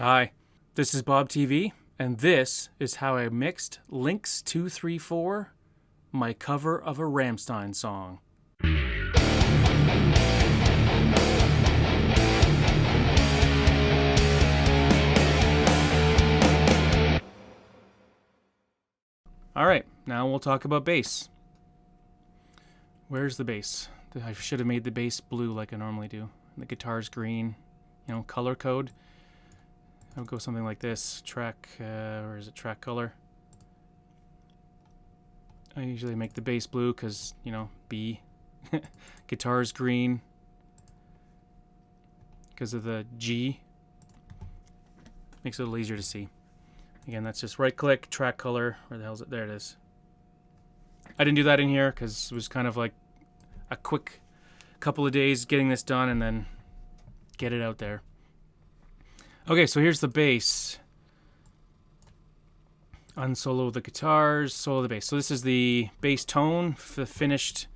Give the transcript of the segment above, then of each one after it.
Hi, this is Bob TV, and this is how I mixed Lynx 234, my cover of a Rammstein song. Alright, now we'll talk about bass. Where's the bass? I should have made the bass blue like I normally do. The guitar's green, color code. I'll go something like this. Track, or is it track color? I usually make the bass blue because, B. Guitar's green because of the G. Makes it a little easier to see. Again, that's just right click, track color. Where the hell is it? There it is. I didn't do that in here because it was kind of like a quick couple of days getting this done and then get it out there. Okay, so here's the bass. Unsolo the guitars, solo the bass. So this is the bass tone, the finished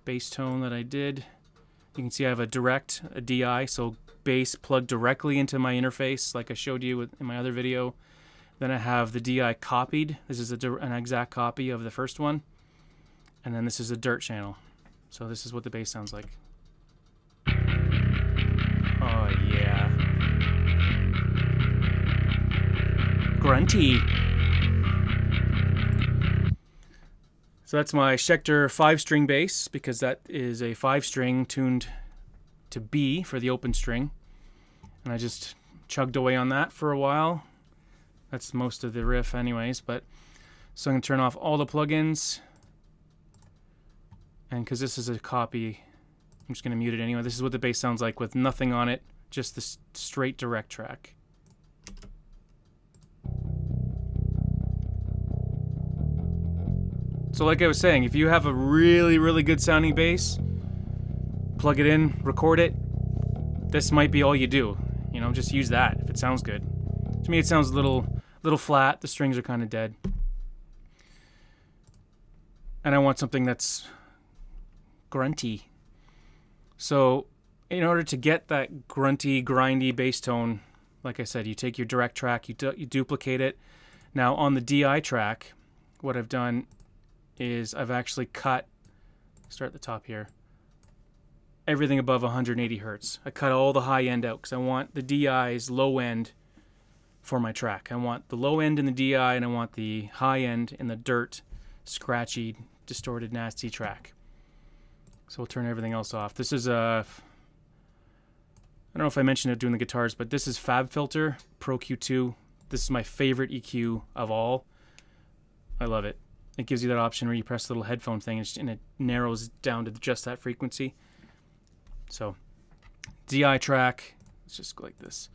bass tone that I did. You can see I have a DI, so bass plugged directly into my interface like I showed you in my other video. Then I have the DI copied. This is an exact copy of the first one. And then this is a dirt channel. So this is what the bass sounds like. Oh yeah. Grunty. So that's my Schecter 5-string bass because that is a 5-string tuned to B for the open string. And I just chugged away on that for a while. That's most of the riff anyways, but so I'm going to turn off all the plugins. And because this is a copy, I'm just going to mute it anyway. This is what the bass sounds like with nothing on it, just the straight direct track. So like I was saying, if you have a really, really good sounding bass, plug it in, record it, this might be all you do. Just use that if it sounds good. To me, it sounds a little flat. The strings are kind of dead. And I want something that's grunty. So in order to get that grunty, grindy bass tone, like I said, you take your direct track, you duplicate it. Now on the DI track, what I've done is I've actually cut, start at the top here, everything above 180 hertz. I cut all the high end out because I want the DI's low end for my track. I want the low end in the DI and I want the high end in the dirt, scratchy, distorted, nasty track. So we'll turn everything else off. This is I don't know if I mentioned it doing the guitars, but this is FabFilter Pro Q2. This is my favorite EQ of all. I love it. It gives you that option where you press the little headphone thing and it narrows down to just that frequency. So, DI track, let's just go like this.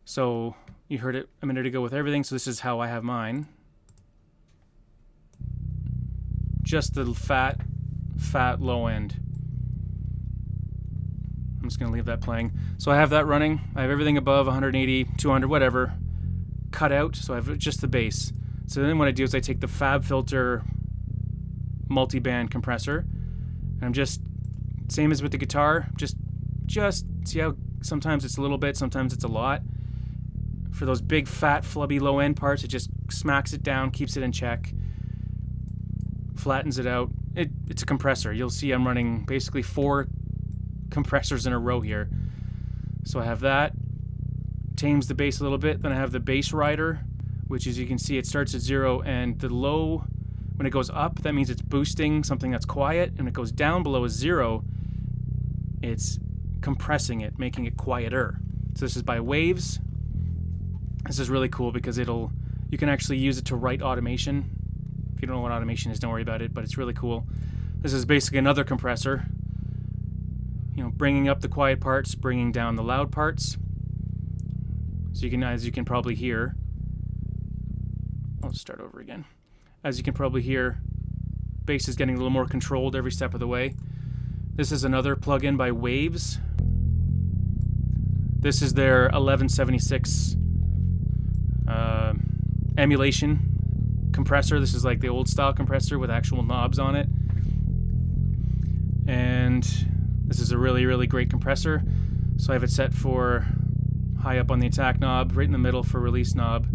So, you heard it a minute ago with everything, so this is how I have mine. Just the fat low end. I'm just going to leave that playing. So I have that running. I have everything above 180, 200, whatever, cut out, so I have just the bass. So then what I do is I take the FabFilter multiband compressor, and I'm just, same as with the guitar, just see how sometimes it's a little bit, sometimes it's a lot. For those big, fat, flubby low end parts, it just smacks it down, keeps it in check, flattens it out. It's a compressor. You'll see I'm running basically 4 compressors in a row here. So I have that, tames the bass a little bit, then I have the bass rider, which as you can see, it starts at 0, and the low, when it goes up, that means it's boosting something that's quiet, and it goes down below a 0, it's compressing it, making it quieter. So this is by Waves. This is really cool because you can actually use it to write automation. If you don't know what automation is, don't worry about it, but it's really cool. This is basically another compressor, bringing up the quiet parts, bringing down the loud parts. So as you can probably hear, I'll start over again. As you can probably hear, bass is getting a little more controlled every step of the way. This is another plugin by Waves. This is their 1176 emulation compressor. This is like the old style compressor with actual knobs on it. And this is a really, really great compressor. So I have it set for high up on the attack knob, right in the middle for release knob.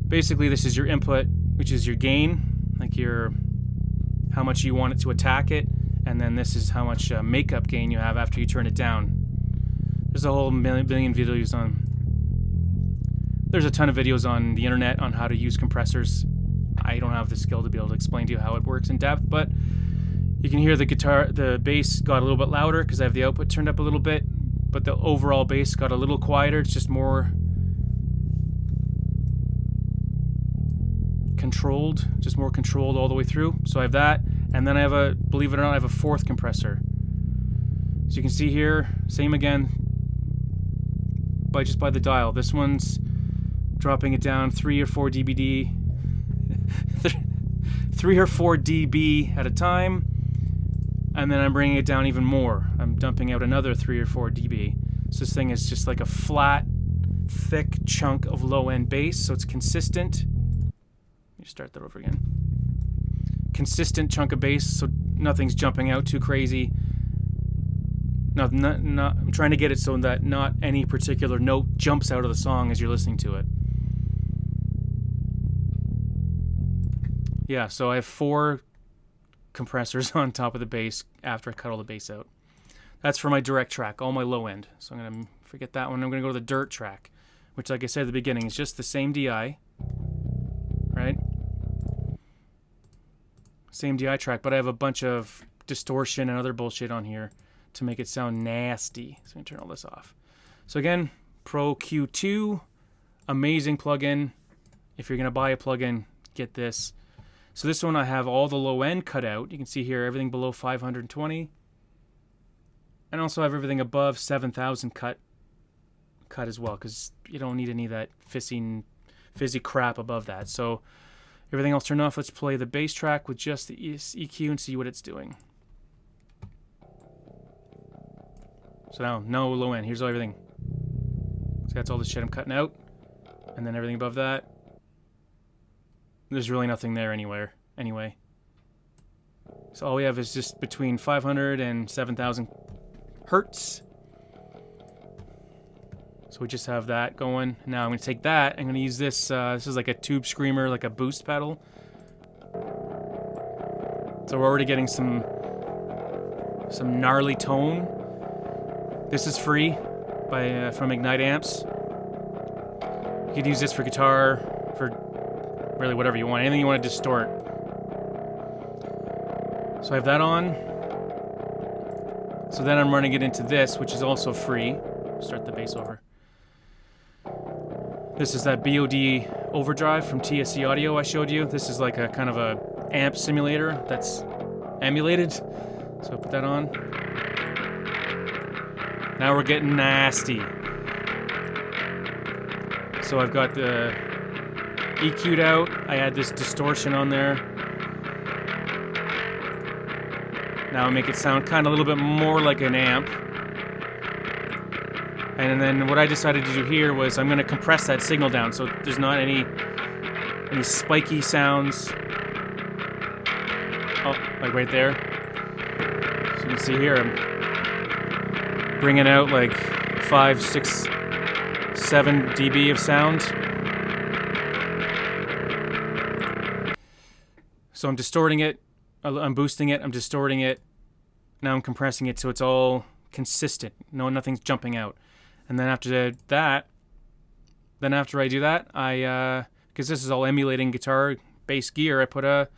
Basically, this is your input, which is your gain, like your how much you want it to attack it, and then this is how much makeup gain you have after you turn it down. There's a whole billion videos on. There's a ton of videos on the internet on how to use compressors. I don't have the skill to be able to explain to you how it works in depth, but you can hear the bass got a little bit louder because I have the output turned up a little bit, but the overall bass got a little quieter. It's just more controlled, all the way through. So I have that, and then I have believe it or not, I have a fourth compressor. So you can see here, same again, just by the dial. This one's dropping it down 3 or 4 dB, 3 or 4 dB at a time, and then I'm bringing it down even more. I'm dumping out another 3 or 4 dB. So this thing is just like a flat, thick chunk of low-end bass, so it's consistent. Let me start that over again. Consistent chunk of bass, so nothing's jumping out too crazy. I'm trying to get it so that not any particular note jumps out of the song as you're listening to it. Yeah, so I have 4 compressors on top of the bass after I cut all the bass out. That's for my direct track, all my low end. So I'm going to forget that one. I'm going to go to the dirt track, which, like I said at the beginning, is just the same DI, right? Same DI track, but I have a bunch of distortion and other bullshit on here to make it sound nasty. So I'm going to turn all this off. So again, Pro Q2, amazing plugin. If you're going to buy a plugin, get this. So this one I have all the low end cut out. You can see here everything below 520. And also have everything above 7,000 cut as well, because you don't need any of that fizzy crap above that. So everything else turned off. Let's play the bass track with just the EQ and see what it's doing. So now, no low end. Here's everything. So that's all the shit I'm cutting out. And then everything above that. There's really nothing there anyway. So all we have is just between 500 and 7,000 hertz. So we just have that going. Now I'm going to take that. I'm going to use this. This is like a tube screamer, like a boost pedal. So we're already getting some gnarly tone. This is free from Ignite Amps. You could use this for guitar, for really whatever you want, anything you want to distort. So I have that on. So then I'm running it into this, which is also free. Start the bass over. This is that BOD overdrive from TSC Audio I showed you. This is like a kind of a amp simulator that's emulated. So I put that on. Now we're getting nasty. So I've got the EQ'd out. I add this distortion on there. Now I make it sound kind of a little bit more like an amp. And then what I decided to do here was I'm going to compress that signal down so there's not any spiky sounds. Oh, like right there. So you can see here I'm bringing out like 5, 6, 7 dB of sound. So I'm distorting it, I'm boosting it, I'm distorting it. Now I'm compressing it so it's all consistent. Nothing's jumping out. And then after that, after I do that, because this is all emulating guitar bass gear, I put a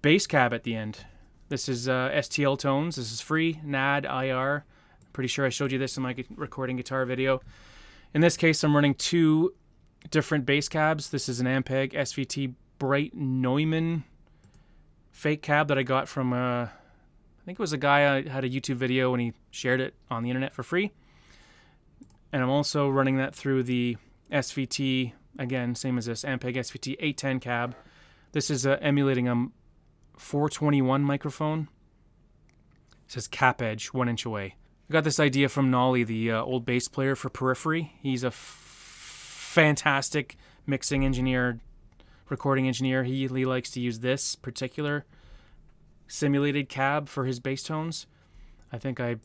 bass cab at the end. This is STL Tones. This is free, NAD, IR. I'm pretty sure I showed you this in my recording guitar video. In this case, I'm running 2 different bass cabs. This is an Ampeg SVT Bright Neumann fake cab that I got from, I think it was a guy I had a YouTube video and he shared it on the internet for free. And I'm also running that through the SVT, again, same as this, Ampeg SVT 810 cab. This is emulating a 421 microphone. It says cap edge, 1 inch away. I got this idea from Nolly, the old bass player for Periphery. He's a fantastic mixing engineer, recording engineer. He likes to use this particular simulated cab for his bass tones. I think I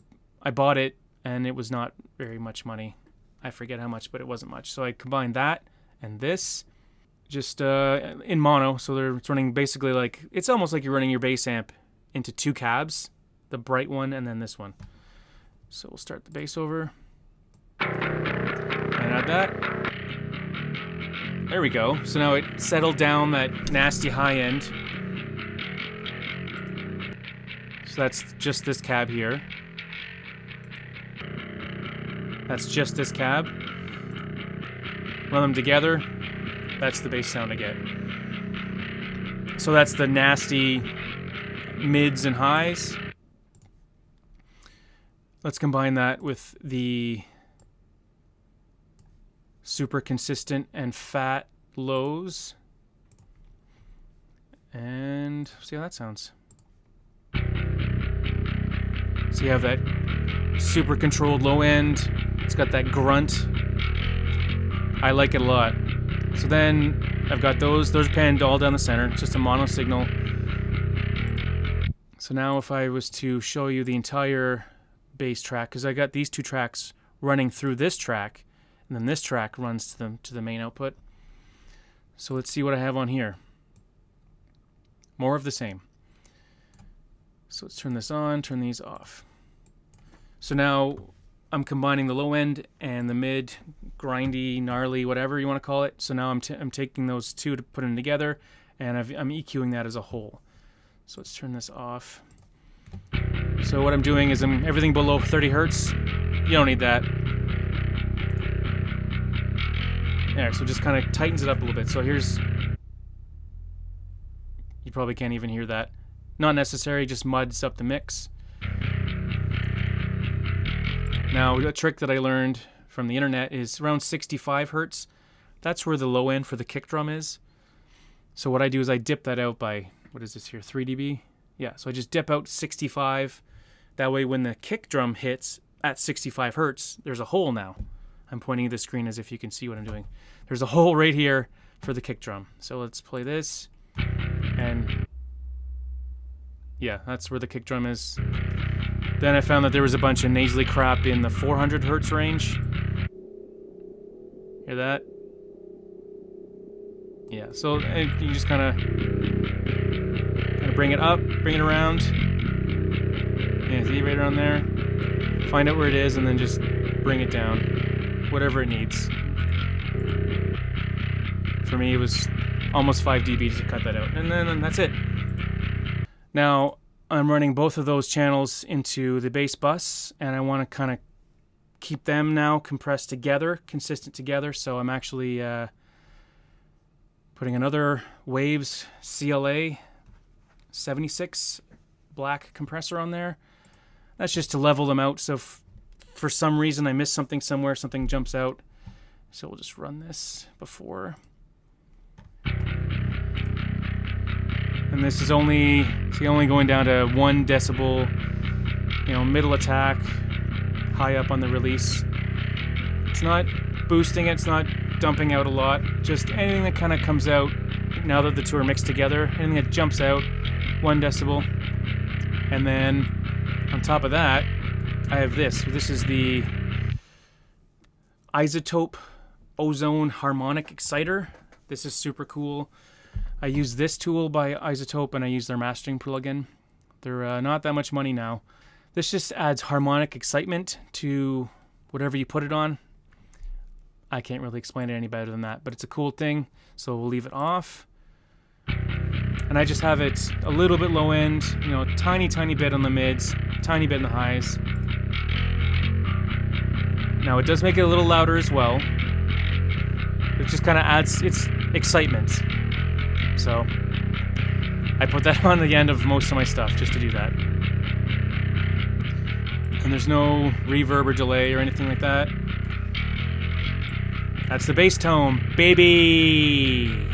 bought it and it was not very much money. I forget how much, but it wasn't much. So I combined that and this just in mono. So it's running basically like, it's almost like you're running your bass amp into 2 cabs, the bright one and then this one. So we'll start the bass over and add that. There we go. So now it settled down that nasty high end. So that's just this cab here. That's just this cab. Run them together. That's the bass sound I get. So that's the nasty mids and highs. Let's combine that with the super consistent and fat lows. And see how that sounds. So you have that super controlled low end. It's got that grunt. I like it a lot. So then I've got those panned all down the center. It's just a mono signal. So now if I was to show you the entire bass track, because I got these 2 tracks running through this track, and then this track runs to the main output. So let's see what I have on here. More of the same. So let's turn this on, turn these off. So now I'm combining the low end and the mid, grindy, gnarly, whatever you want to call it. So now I'm taking those 2 to put them together, and I'm EQing that as a whole. So let's turn this off. So what I'm doing is everything below 30 hertz. You don't need that. There, so it just kind of tightens it up a little bit. So here's, you probably can't even hear that. Not necessary, just muds up the mix. Now, a trick that I learned from the internet is around 65 hertz. That's where the low end for the kick drum is. So what I do is I dip that out by, what is this here, 3 dB? Yeah, so I just dip out 65. That way when the kick drum hits at 65 hertz, there's a hole now. I'm pointing at the screen as if you can see what I'm doing. There's a hole right here for the kick drum. So let's play this. And yeah, that's where the kick drum is. Then I found that there was a bunch of nasally crap in the 400 hertz range. Hear that? Yeah, so you just kind of bring it up, bring it around. Yeah, see right around there. Find out where it is and then just bring it down. Whatever it needs. For me, it was almost 5 dB to cut that out. And then that's it. Now, I'm running both of those channels into the bass bus, and I want to kind of keep them now compressed together, consistent together. So I'm actually putting another Waves CLA 76 black compressor on there. That's just to level them out. So for some reason I miss something somewhere, something jumps out. So we'll just run this before. And this is only going down to 1 decibel, middle attack, high up on the release. It's not boosting it, it's not dumping out a lot. Just anything that kind of comes out now that the 2 are mixed together, anything that jumps out, 1 decibel. And then on top of that, I have this. This is the iZotope Ozone Harmonic Exciter. This is super cool. I use this tool by iZotope, and I use their mastering plugin. They're not that much money now. This just adds harmonic excitement to whatever you put it on. I can't really explain it any better than that, but it's a cool thing, so we'll leave it off. And I just have it a little bit low end, tiny bit on the mids, tiny bit in the highs. Now it does make it a little louder as well. It just kind of adds its excitement. So I put that on the end of most of my stuff just to do that. And there's no reverb or delay or anything like that. That's the bass tone, baby!